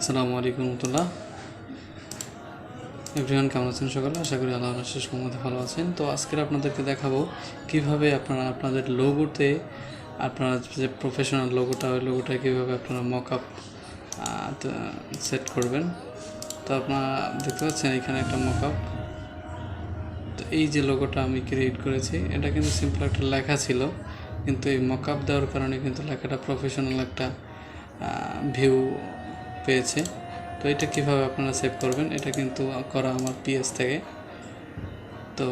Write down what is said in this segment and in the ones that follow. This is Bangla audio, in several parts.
আসসালামু আলাইকুম রহমতুল্লাহ। এভরিওয়ান কেমন আছেন সকালে? আশা করি আল্লাহর আশীর্বাদে সম্মতি ভালো আছেন। তো আজকে আপনাদেরকে দেখাবো কিভাবে আপনারা আপনাদের লোগোতে আপনারা যে প্রফেশনাল লোগোটা ওই লোগোটা কীভাবে আপনারা মকআপ সেট করবেন। তো আপনারা দেখতে পাচ্ছেন এখানে একটা মকআপ। তো এই যে লোগোটা আমি ক্রিয়েট করেছি এটা কিন্তু সিম্পল একটা লেখা ছিল, কিন্তু এই মকআপ দেওয়ার কারণে কিন্তু লেখাটা প্রফেশনাল একটা ভিউ পেয়েছে। তো এটা কীভাবে আপনারা সেভ করবেন, এটা কিন্তু করা আমার পিএস থেকে। তো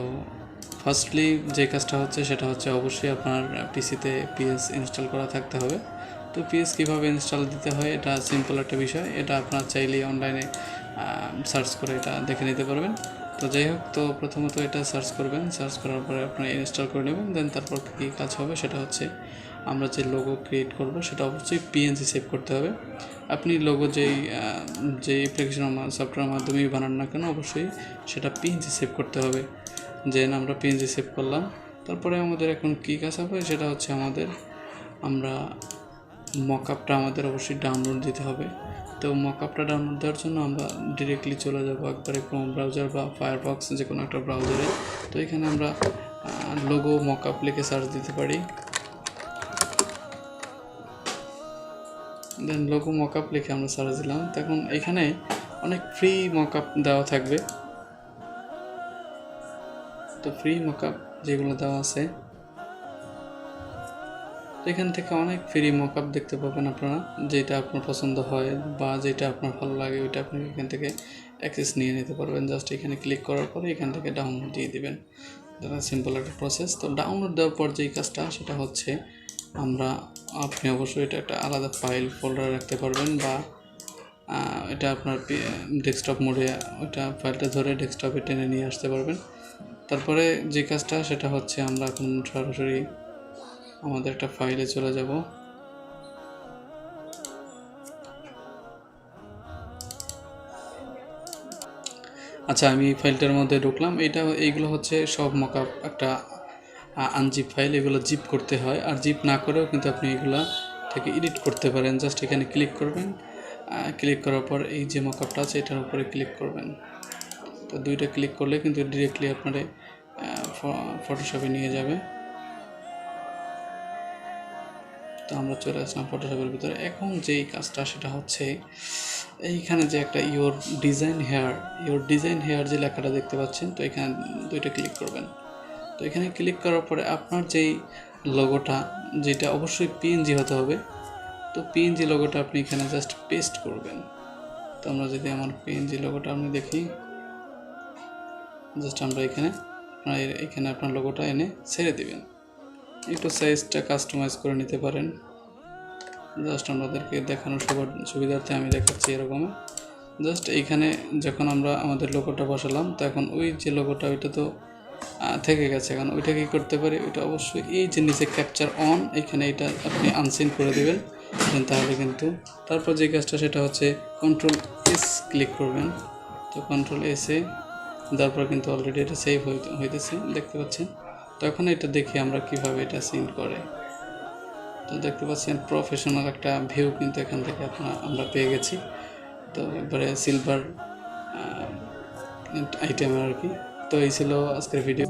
ফার্স্টলি যে কাজটা হচ্ছে সেটা হচ্ছে অবশ্যই আপনার পিসিতে পিএস ইনস্টল করা থাকতে হবে। তো পিএস কীভাবে ইনস্টল দিতে হয় এটা সিম্পল একটা বিষয়, এটা আপনার চাইলেই অনলাইনে সার্চ করে এটা দেখে নিতে পারবেন। তো যাই হোক, তো প্রথমত এটা সার্চ করবেন, সার্চ করার পরে আপনারা ইনস্টল করে নেবেন। দেন তারপর কী কাজ হবে সেটা হচ্ছে আমরা যে লোগো ক্রিয়েট করব সেটা অবশ্যই পিএনজি সেভ করতে হবে। আপনি লোগো যে অ্যাপ্লিকেশন সফটওয়্যারের মাধ্যমেই বানান না কেন অবশ্যই সেটা পিএনজি সেভ করতে হবে। যেন আমরা পিএনজি সেভ করলাম, তারপরে আমাদের এখন কী কাজ হবে সেটা হচ্ছে আমরা মকআপটা আমাদের অবশ্যই ডাউনলোড দিতে হবে। তো মকআপটা ডাউনলোড দেওয়ার জন্য আমরা ডিরেক্টলি চলে যাব একবারে ক্রোম ব্রাউজার বা ফায়ারফক্স যে কোনো একটা ব্রাউজারে। তো এখানে আমরা লোগো মকআপ লিখে সার্চ দিতে পারি। দেন লোগো মকআপ লিখে আমরা সার্চ দিলাম। তখন এখানে অনেক ফ্রি মকআপ দেওয়া থাকবে। তো ফ্রি মকআপ যেগুলো দেওয়া আছে এখান থেকে অনেক ফ্রি মকআপ দেখতে পাবেন আপনারা, যেটা আপনার পছন্দ হয় বা যেটা আপনার ভালো লাগে ওইটা আপনি এখান থেকে অ্যাক্সেস নিয়ে নিতে পারবেন। জাস্ট এখানে ক্লিক করার পরে এখান থেকে ডাউনলোড দিয়ে দিবেন। এটা সিম্পল একটা প্রসেস। তো ডাউনলোড দেওয়ার পর যেই কাজটা সেটা হচ্ছে আপনি অবশ্যই এটা একটা আলাদা ফাইল ফোল্ডারে রাখতে পারবেন, বা এটা আপনার ডেস্কটপ মোডে ওইটা ফাইলটা ধরে ডেস্কটপে টেনে নিয়ে আসতে পারবেন। তারপরে যে কাজটা সেটা হচ্ছে আমরা এখন সরাসরি আমাদের একটা ফাইলে চলে যাব। আচ্ছা, আমি ফাইলটার মধ্যে ঢুকলাম। এইগুলো হচ্ছে সব মকআপ একটা আনজিপ ফাইল, এগুলো জিপ করতে হয়। আর জিপ না করেও কিন্তু আপনি এগুলা থেকে এডিট করতে পারেন। জাস্ট এখানে ক্লিক করবেন, ক্লিক করার পর এই যে মকআপটা আছে এটার উপরে ক্লিক করবেন। তো দুইটা ক্লিক করলে কিন্তু ডিরেক্টলি আপনারে ফটোশপে নিয়ে যাবে। তো আমরা চলে আসলাম ফটোশপের ভিতরে। এখন যেই কাজটা সেটা হচ্ছে এইখানে যে একটা ইওর ডিজাইন হেয়ার যে লেখাটা দেখতে পাচ্ছেন, তো এখানে দুইটা ক্লিক করবেন। তো এখানে ক্লিক করার পরে আপনার যেই লোগোটা, যেটা অবশ্যই পিএনজি হতে হবে, তো পিএনজি লোগোটা আপনি এখানে জাস্ট পেস্ট করবেন। তো আমরা যদি আমার পিএনজি লোগোটা আপনি দেখি, জাস্ট আমরা এখানে আপনার লোগোটা এনে ছেড়ে দিবেন। একটু সাইজটা কাস্টমাইজ করে নিতে পারেন। জাস্ট আমাদেরকে দেখানোর সুবিধার্থে আমি দেখাচ্ছি এরকম। জাস্ট এইখানে যখন আমরা আমাদের লোগোটা বসালাম, তো এখন ওই যে লোগোটা ওইটা তো থেকে গেছে। এখন ওইটা কী করতে পারি, ওইটা অবশ্যই এই যে নিচে ক্যাপচার অন, এখানে এটা আপনি আনসিন করে দেবেন। তাহলে কিন্তু তারপর যে কাজটা সেটা হচ্ছে কন্ট্রোল এস ক্লিক করবেন। তো কন্ট্রোল এসে তারপর কিন্তু অলরেডি এটা সেভ হইতেছে দেখতে পাচ্ছেন। তো এখন এটা দেখি আমরা কিভাবে এটা সিন করে। তো দেখতে পাচ্ছেন প্রফেশনাল একটা ভিউ কিন্তু এখান থেকে আমরা পেয়ে গেছি। তো এবারে সিলভার আইটেম আর কি। তো এই ছিল আজকের ভিডিও।